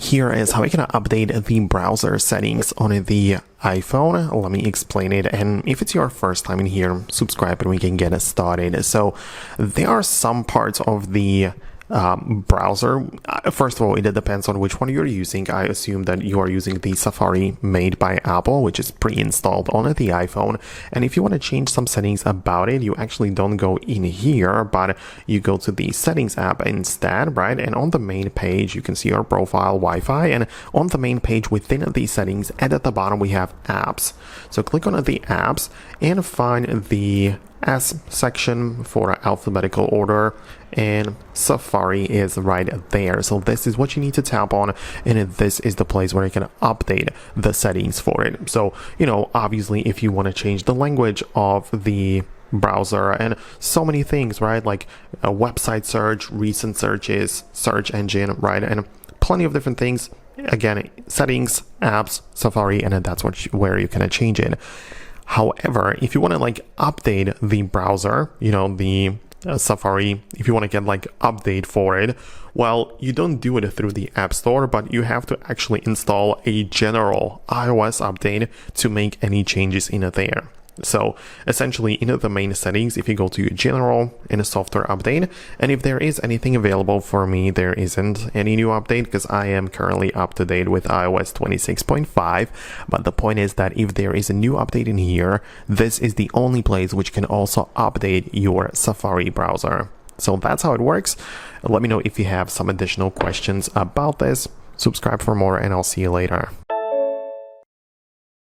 here is how you can update the browser settings on the iPhone. Let me explain it, and if it's your first time in here, subscribe and we can get started. So there are some parts of the browser. First of all, it depends on which one you're using. I assume that you are using the Safari made by Apple, which is pre-installed on the iPhone. And if you want to change some settings about it, you actually don't go in here, but you go to the settings app instead, right? And on the main page, you can see our profile, Wi-Fi, and on the main page within the settings, and at the bottom, we have apps. So click on the apps and find the S section for alphabetical order, and Safari is right there. So this is what you need to tap on, and this is the place where you can update the settings for it. So, obviously if you want to change the language of the browser and so many things, right? Like a website search, recent searches, search engine, right? And plenty of different things. Again, settings, apps, Safari, and that's where you can change it. However, if you want to update the browser, the Safari, if you want to get update for it, well, you don't do it through the App Store, but you have to actually install a general iOS update to make any changes in there. So essentially in the main settings, if you go to general in a software update, and if there is anything available, for me there isn't any new update because I am currently up to date with iOS 26.5. But the point is that if there is a new update in here, this is the only place which can also update your Safari browser. So that's how it works. Let me know if you have some additional questions about this. Subscribe for more, and I'll see you later.